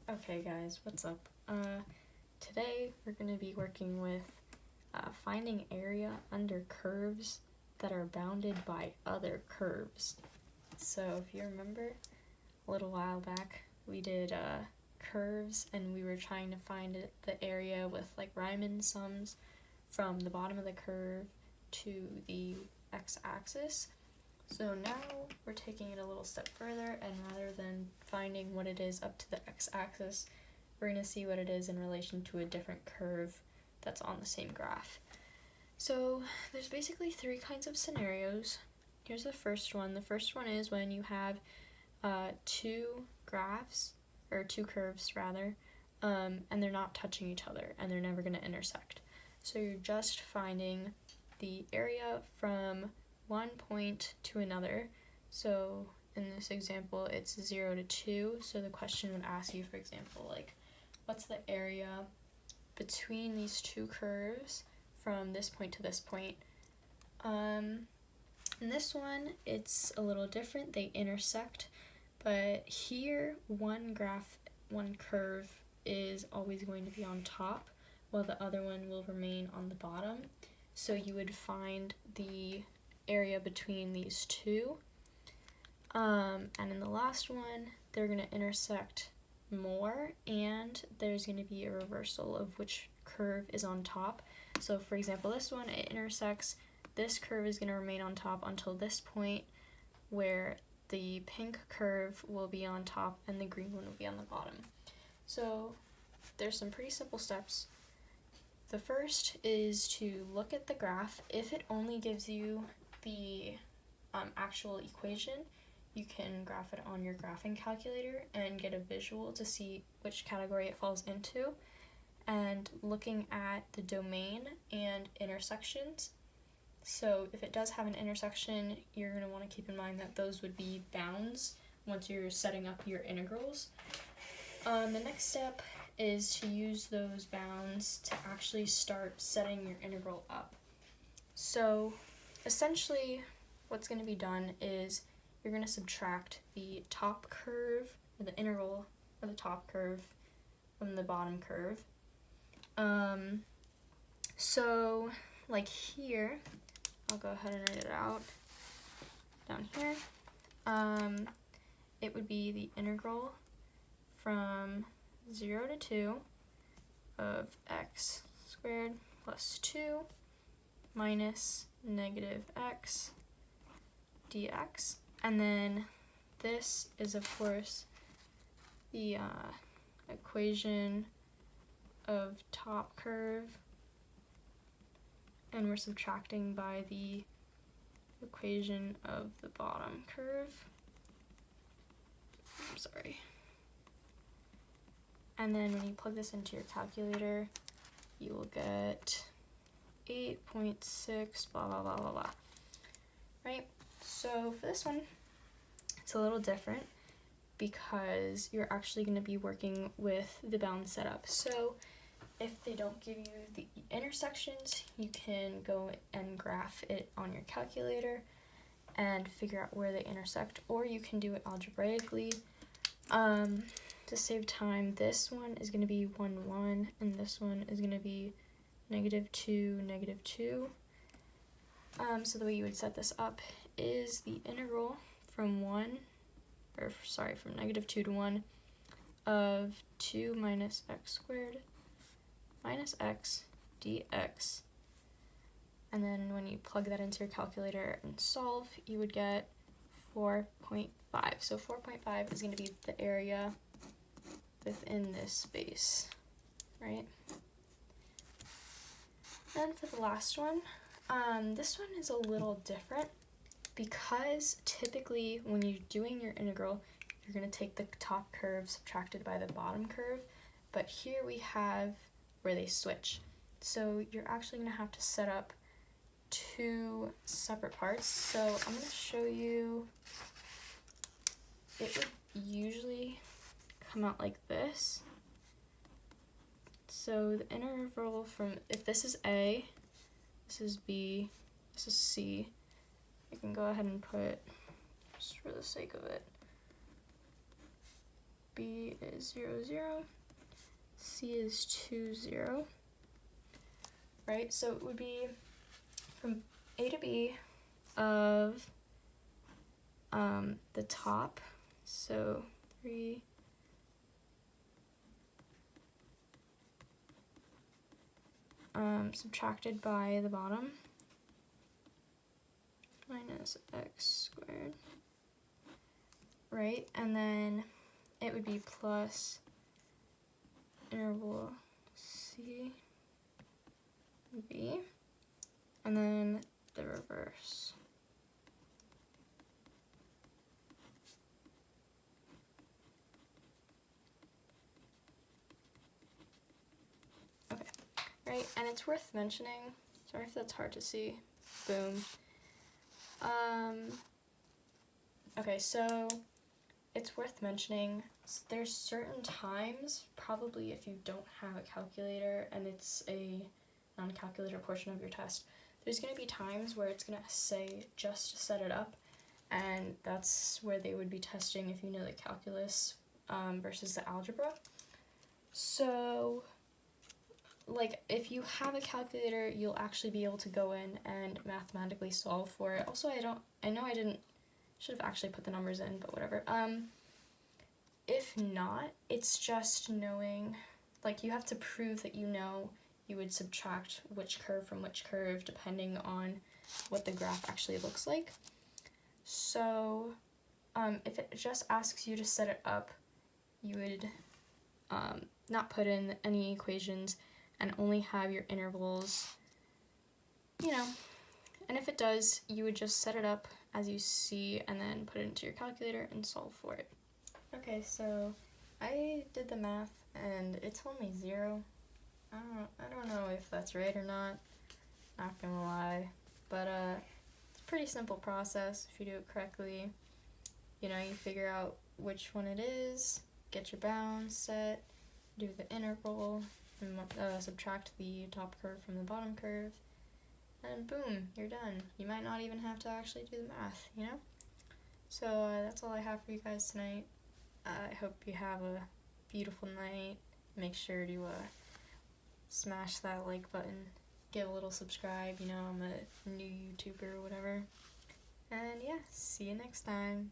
Okay guys, what's up? Today we're going to be working with finding area under curves that are bounded by other curves. So if you remember, a little while back we did curves and we were trying to find the area with like Riemann sums from the bottom of the curve to the x-axis. So now we're taking it a little step further, and rather than finding what it is up to the x-axis, we're going to see what it is in relation to a different curve that's on the same graph. So there's basically three kinds of scenarios. Here's the first one. The first one is when you have two curves rather, and they're not touching each other and they're never going to intersect. So you're just finding the area from one point to another. So in this example it's 0 to 2, so the question would ask you, for example, like what's the area between these two curves from this point to this point. In this one it's a little different, they intersect, but here one curve is always going to be on top while the other one will remain on the bottom. So you would find the area between these two, and in the last one they're going to intersect more, and there's going to be a reversal of which curve is on top. So for example, this one, it intersects, this curve is going to remain on top until this point where the pink curve will be on top and the green one will be on the bottom. So there's some pretty simple steps. The first is to look at the graph. If it only gives you the actual equation, you can graph it on your graphing calculator and get a visual to see which category it falls into. And looking at the domain and intersections. So if it does have an intersection, you're going to want to keep in mind that those would be bounds once you're setting up your integrals. The next step is to use those bounds to actually start setting your integral up. So essentially what's going to be done is you're going to subtract the top curve, or the integral of the top curve, from the bottom curve. So like here, I'll go ahead and write it out down here. It would be the integral from 0 to 2 of x squared plus 2 minus negative x dx. And then this is, of course, the equation of top curve, and we're subtracting by the equation of the bottom curve. I'm sorry. And then when you plug this into your calculator, you will get 8.6 blah blah blah blah blah. Right? So for this one, it's a little different because you're actually going to be working with the bound setup. So if they don't give you the intersections, you can go and graph it on your calculator and figure out where they intersect, or you can do it algebraically. To save time, this one is going to be 1, 1, and this one is going to be -2, -2. So the way you would set this up is the integral from from -2 to 1 of 2 minus x squared minus x dx. And then when you plug that into your calculator and solve, you would get 4.5. So 4.5 is going to be the area within this space, right? And for the last one, this one is a little different because typically when you're doing your integral, you're going to take the top curve subtracted by the bottom curve, but here we have where they switch. So you're actually going to have to set up two separate parts. So I'm going to show you. It would usually come out like this. So the interval from, if this is A, this is B, this is C, I can go ahead and put, just for the sake of it, B is 0, 0. C is 2, 0. Right? So it would be from A to B of the top. So 3, subtracted by the bottom, minus x squared, right? And then it would be plus interval C, B, and then the reverse. Okay, right, and it's worth mentioning, sorry if that's hard to see, boom. Okay, so it's worth mentioning, there's certain times, probably if you don't have a calculator and it's a non-calculator portion of your test, there's going to be times where it's going to say just set it up, and that's where they would be testing if you know the calculus versus the algebra. So, like, if you have a calculator, you'll actually be able to go in and mathematically solve for it. Also, should have actually put the numbers in, but whatever. If not, it's just knowing, like, you have to prove that you know you would subtract which curve from which curve depending on what the graph actually looks like. So, if it just asks you to set it up, you would not put in any equations and only have your intervals, you know, and if it does, you would just set it up as you see and then put it into your calculator and solve for it. Okay, so I did the math and it told me 0. I don't know if that's right or not, not gonna lie, but it's a pretty simple process if you do it correctly. You know, you figure out which one it is, get your bounds set, do the interval, and subtract the top curve from the bottom curve, and boom, you're done. You might not even have to actually do the math, you know? So that's all I have for you guys tonight. I hope you have a beautiful night. Make sure to smash that like button, give a little subscribe, you know, I'm a new YouTuber or whatever. And yeah, see you next time.